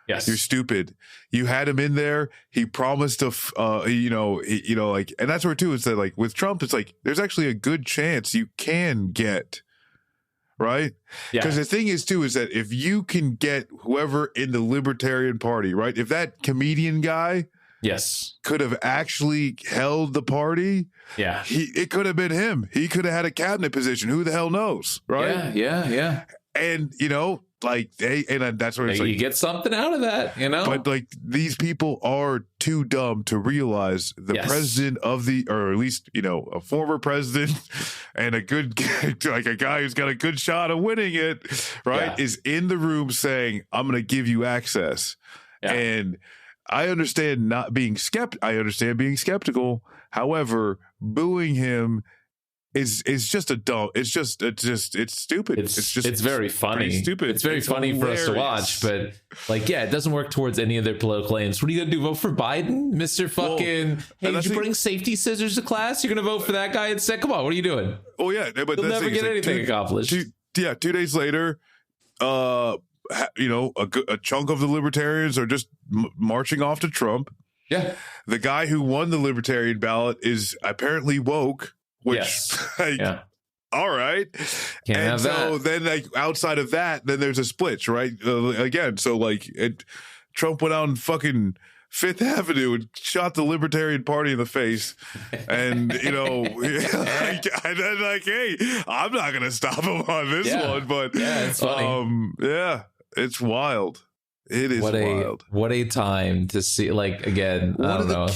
Yes. You're stupid. You had him in there. He promised to, and that's where too, is that like with Trump, it's like, there's actually a good chance you can get, right? Yeah. Because the thing is too, is that if you can get whoever in the Libertarian Party, right? If that comedian guy, could have actually held the party, it could have been him. He could have had a cabinet position. Who the hell knows, right? Yeah. And like that's where it's you like, get something out of that, But like these people are too dumb to realize the president of or at least a former president and a good like a guy who's got a good shot of winning it, right? Is in the room saying, "I'm going to give you access," and I understand being skeptical. However, booing him is just a dumb. It's stupid. It's very funny. Stupid. It's very funny hilarious for us to watch, but like, it doesn't work towards any of their political aims. What are you gonna do? Vote for Biden, Mr. Fucking? Hey, did you bring safety scissors to class? You're gonna vote for that guy instead? Come on, what are you doing? Oh yeah, but you'll never get anything accomplished. 2 days later, a chunk of the Libertarians are just marching off to Trump. Yeah. The guy who won the Libertarian ballot is apparently woke, which, Yes. like, Yeah. all right. Can't And have so that. then, like, outside of that, then there's a split, right? Again, so like Trump went out and fucking Fifth Avenue and shot the Libertarian Party in the face, and and then like, hey, I'm not gonna stop him on this one, but it's funny. It's wild. It is wild. What a time to see! Like again, I don't know.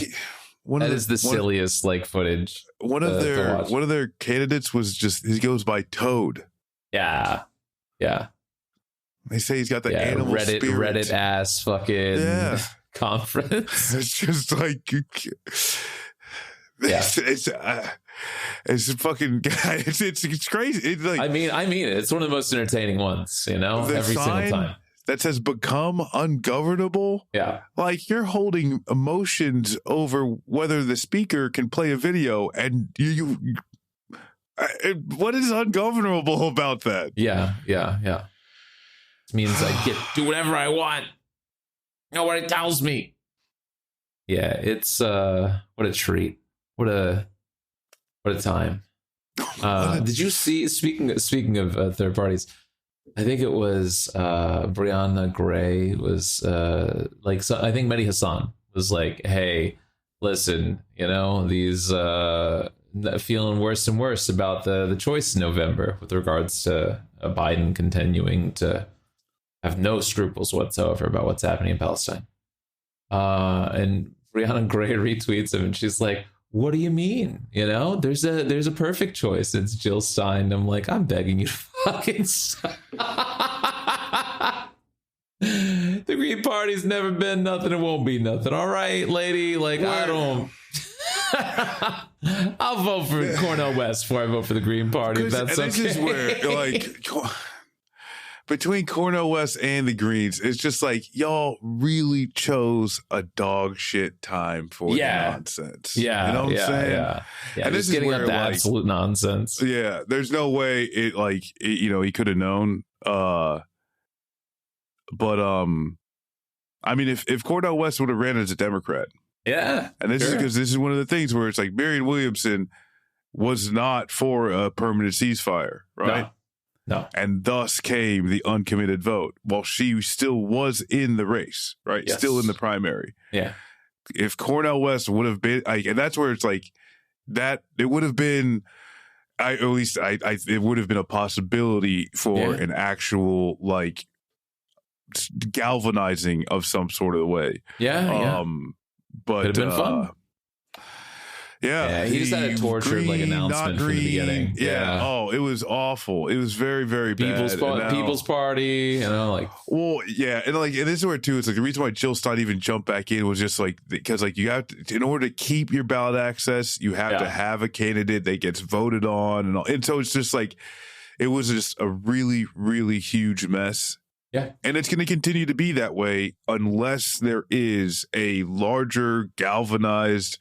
That is the silliest like footage. One of their candidates was he goes by Toad. Yeah. They say he's got the animal spirit. Reddit ass fucking conference. It's just like it's fucking it's crazy. It's like, I mean it's one of the most entertaining ones. Every single time. That says become ungovernable. Yeah. Like you're holding emotions over whether the speaker can play a video, and you what is ungovernable about that? Yeah. It means I get do whatever I want. Nobody tells me. Yeah, it's what a treat. What a time. Did you see speaking of third parties? I think it was Brianna Gray was I think Mehdi Hassan was like, hey, listen, these feeling worse and worse about the choice in November with regards to Biden continuing to have no scruples whatsoever about what's happening in Palestine. And Brianna Gray retweets him and she's like, what do you mean? There's a perfect choice. It's Jill Stein. I'm like, I'm begging you to fucking stop. The Green Party's never been nothing. It won't be nothing. All right, lady. Like, I don't. I'll vote for Cornel West before I vote for the Green Party. If that's okay. This is where, like, between Cornel West and the Greens, it's just like y'all really chose a dog shit time for the nonsense. Yeah, you know what I'm saying? Yeah. And this is getting where up to absolute nonsense. Yeah, there's no way he could have known. But I mean, if Cornel West would have ran as a Democrat, and this is because this is one of the things where it's like Marianne Williamson was not for a permanent ceasefire, right? No. And thus came the uncommitted vote while she still was in the race, right? Yes. Still in the primary. Yeah. If Cornel West would have been, and that's where it's like that, it would have been, it would have been a possibility for an actual like galvanizing of some sort of way. But could have been fun. Yeah, he just had a tortured announcement from the beginning. Yeah. Oh, it was awful. It was very, very bad. People's Party, Well, yeah, and this is where too. It's like the reason why Jill Stein even jumped back in was just like because you have to, in order to keep your ballot access, you have to have a candidate that gets voted on, and so it's just like it was just a really, really huge mess. Yeah, and it's going to continue to be that way unless there is a larger galvanized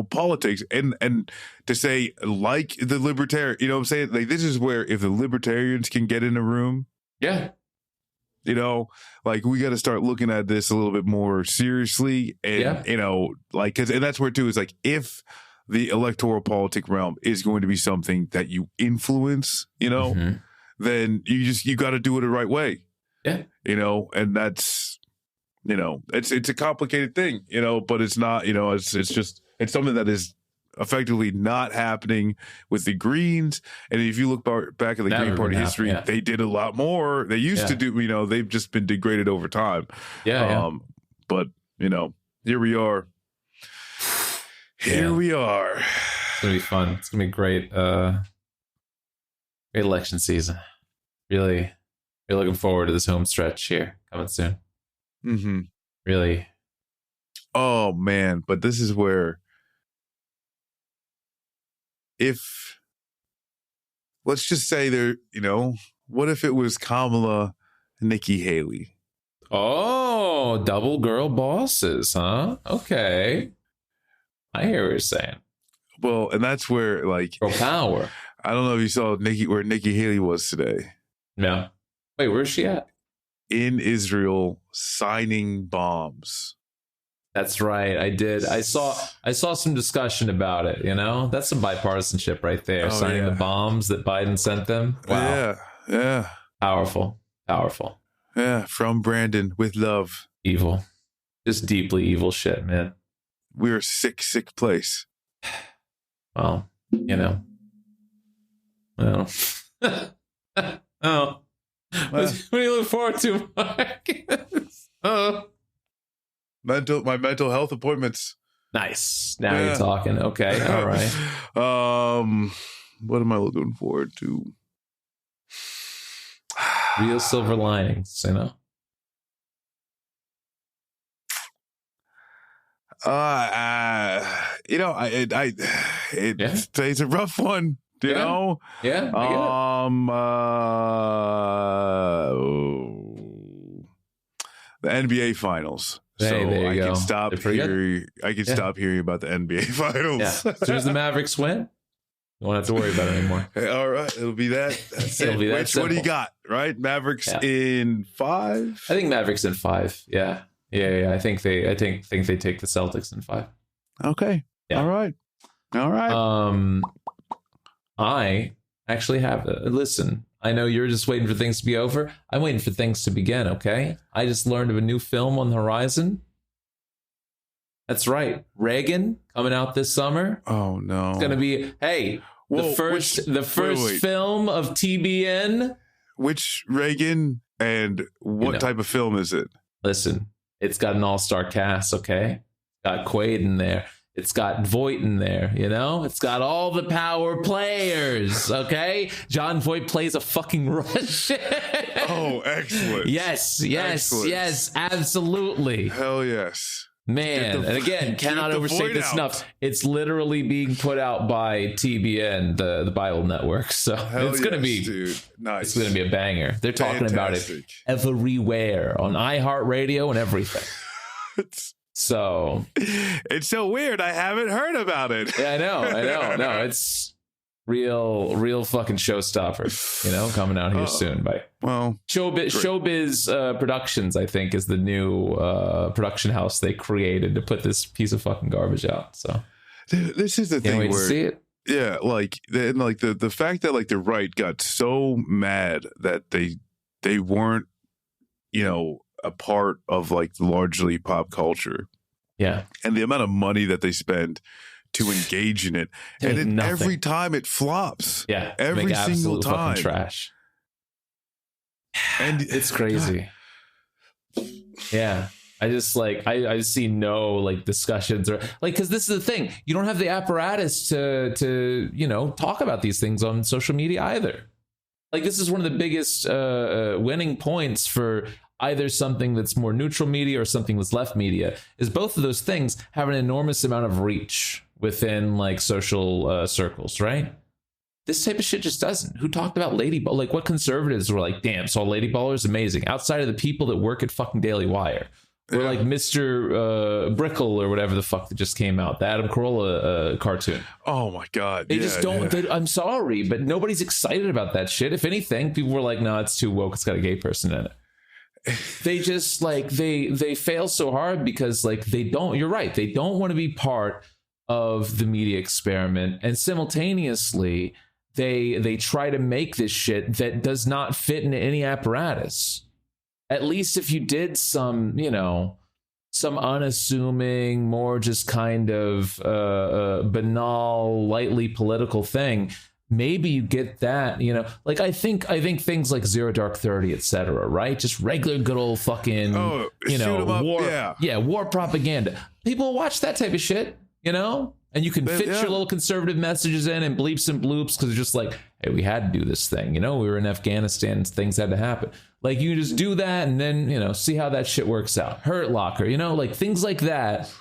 politics and to say like the Libertarian, I'm saying, like, this is where if the Libertarians can get in a room, like we got to start looking at this a little bit more seriously. And, and that's where too, is like, if the electoral politic realm is going to be something that you influence, then you got to do it the right way. Yeah. And that's, it's a complicated thing, but it's not, it's something that is effectively not happening with the Greens. And if you look back at the Green Party history, they did a lot more. They used to do, they've just been degraded over time. But, here we are. We are. It's going to be fun. It's going to be great. Great election season. Really looking forward to this home stretch here coming soon. Mm-hmm. Really. Oh, man. But this is where let's just say what if it was Kamala and Nikki Haley? Oh, double girl bosses, huh? Okay. I hear what you're saying. Well, and that's where, like, girl power. I don't know if you saw where Nikki Haley was today. No. Wait, where's she at? In Israel, signing bombs. That's right. I did. I saw some discussion about it, you know? That's some bipartisanship right there. Signing the bombs that Biden sent them. Wow. Yeah. Powerful. Yeah, from Brandon with love. Evil. Just deeply evil shit, man. We're a sick place. Well, you know. Well. Oh. What do you look forward to, Mark? Oh. My mental health appointments. Nice. Now you're talking. Okay. All right. What am I looking forward to? Real silver linings, you know. It's a rough one, you know. Yeah. The NBA finals. Hey, I go. can stop hearing. I can stop hearing about the NBA finals. Yeah. As soon as the Mavericks win, you won't have to worry about it anymore. All right, it'll be that. That's It'll be that Which, simple. what do you got? Right, Mavericks in 5. I think Mavericks in 5. Yeah. I think they take the Celtics in 5. Okay. Yeah. All right. I actually have listen. I know you're just waiting for things to be over. I'm waiting for things to begin, okay? I just learned of a new film on the horizon. That's right. Reagan coming out this summer. Oh no. It's going to be the first film of TBN. Which Reagan and what type of film is it? Listen, it's got an all-star cast, okay? Got Quaid in there. It's got Voight in there, you know? It's got all the power players, okay? John Voight plays a fucking Russian. Oh, excellent. Yes, Excellent. yes, absolutely. Hell yes. Man, and again, cannot overstate this enough. It's literally being put out by TBN, the Bible Network. So it's going to be, dude. Nice. It's going to be a banger. They're talking about it everywhere on iHeartRadio and everything. So it's so weird. I haven't heard about it. Yeah, I know. No, it's real fucking showstopper, you know, coming out here soon by Showbiz Productions, I think, is the new production house they created to put this piece of fucking garbage out. So dude, this is the thing wait where to see it. Yeah, the fact that like the right got so mad that they weren't, you know, a part of like largely pop culture. Yeah. And the amount of money that they spend to engage in it. And then every time it flops. Yeah. Every single time. Trash. And it's crazy. Yeah. I just like I see no like discussions or like, because this is the thing, you don't have the apparatus to you know talk about these things on social media either. Like this is one of the biggest winning points for either something that's more neutral media or something that's left media, is both of those things have an enormous amount of reach within like social circles, right? This type of shit just doesn't. Who talked about Lady Ball? Like what conservatives were like, damn, saw Lady Baller is amazing. Outside of the people that work at fucking Daily Wire. Or like Mr. Brickle or whatever the fuck that just came out, the Adam Carolla cartoon. Oh my God. They just don't, I'm sorry, but nobody's excited about that shit. If anything, people were like, no, it's too woke. It's got a gay person in it. They just like, they fail so hard because like you're right. They don't want to be part of the media experiment. And simultaneously, they try to make this shit that does not fit into any apparatus. At least if you did some, you know, some unassuming, more just kind of banal, lightly political thing, maybe you get that, you know, like I think things like Zero Dark 30, etc., right? Just regular good old fucking, you know, war propaganda. People watch that type of shit, you know, and you can fit your little conservative messages in and bleeps and bloops because it's just like, hey, we had to do this thing, you know, we were in Afghanistan, things had to happen. Like you just do that and then, you know, see how that shit works out. Hurt Locker, you know, like things like that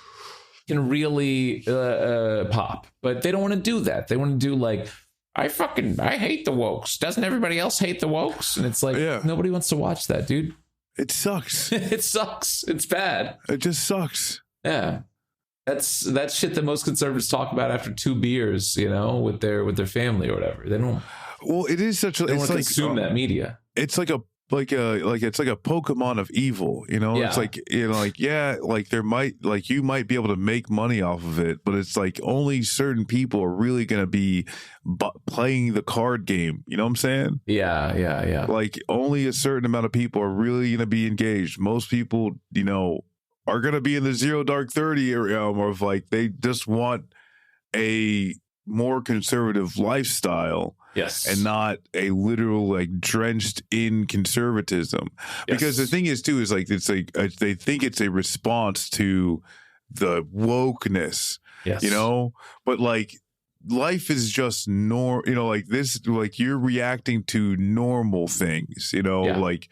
can really pop, but they don't want to do that. They want to do like, I hate the wokes. Doesn't everybody else hate the wokes? And it's like, nobody wants to watch that, dude. It sucks. It sucks. It's bad. It just sucks. Yeah. That's shit that most conservatives talk about after 2 beers, you know, with their family or whatever. They don't. Well, it is such a. They don't want to consume that media. It's like a it's like a Pokemon of evil, you know. Yeah. It's like, you know, like, yeah, like there might, like you might be able to make money off of it, but it's like only certain people are really going to be playing the card game, you know what I'm saying? Yeah. Like only a certain amount of people are really going to be engaged. Most people, you know, are going to be in the Zero Dark 30 realm of like they just want a more conservative lifestyle. Yes. And not a literal like drenched in conservatism. Because the thing is too is like it's like they think it's a response to the wokeness. Yes. You know? But like life is just you know, like this, like you're reacting to normal things, you know, like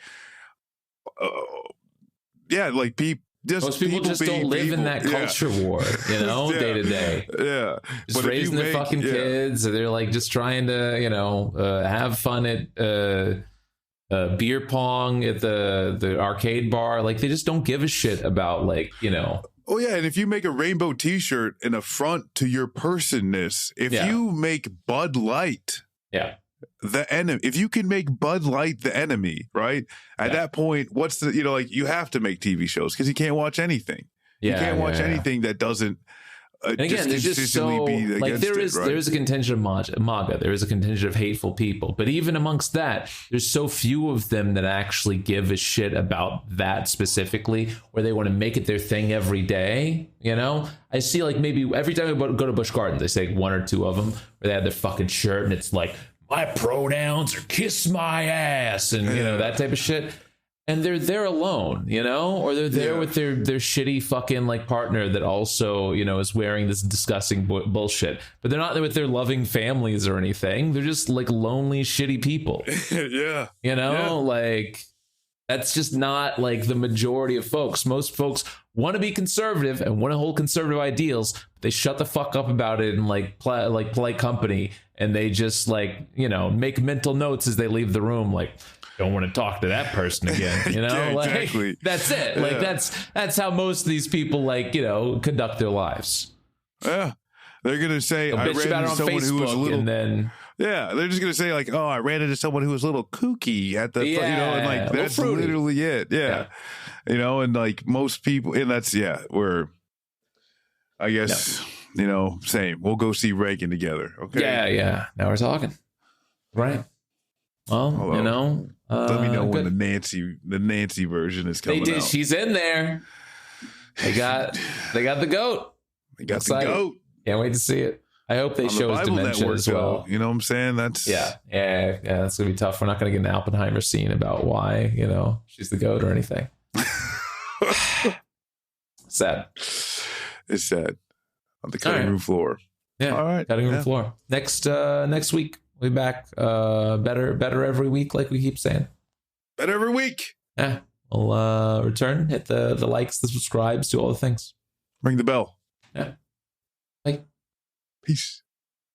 like most people just don't live in that culture war, you know, day to day. Yeah. Just raising their fucking kids. Or they're like just trying to, you know, have fun at beer pong at the arcade bar. Like they just don't give a shit about like, you know. Oh, yeah. And if you make a rainbow T-shirt an affront to your personness, if you make Bud Light. The enemy, if you can make Bud Light the enemy, right? At that point, what's the, you know, like you have to make TV shows because you can't watch anything. You can't watch anything that doesn't. And again, there's just so like there is a contingent of MAGA, there is a contingent of hateful people, but even amongst that, there's so few of them that actually give a shit about that specifically, where they want to make it their thing every day. You know, I see like maybe every time I go to Busch Gardens, they say one or two of them where they have their fucking shirt and it's like, my pronouns are kiss my ass and you know that type of shit, and they're there alone, you know, or they're there with their shitty fucking like partner that also, you know, is wearing this disgusting bullshit, but they're not there with their loving families or anything. They're just like lonely shitty people. You know, like that's just not like the majority of folks. Most folks want to be conservative and want to hold conservative ideals, but they shut the fuck up about it in like polite company, and they just like, you know, make mental notes as they leave the room, like don't want to talk to that person again, you know. Like that's it. Like that's how most of these people like, you know, conduct their lives. They're gonna say I ran into someone who was a little, and then they're just gonna say like, oh, I ran into someone who was a little kooky at the you know, and like that's literally it. You know, and like most people, and that's where I guess you know, same. We'll go see Reagan together. Okay. Now we're talking. Right. Well, you know, let me know when the Nancy version is coming out. She's in there. They got the goat. They got the goat. Can't wait to see it. I hope they show his dementia as well. You know what I'm saying? That's that's gonna be tough. We're not gonna get an Oppenheimer scene about why, you know, she's the goat or anything. Sad. It's sad. On the cutting room floor. Yeah. All right. Cutting room floor. Next week we'll be back. Better every week, like we keep saying. Better every week. Yeah. We'll return. Hit the likes, the subscribes, do all the things. Ring the bell. Yeah. Bye. Peace.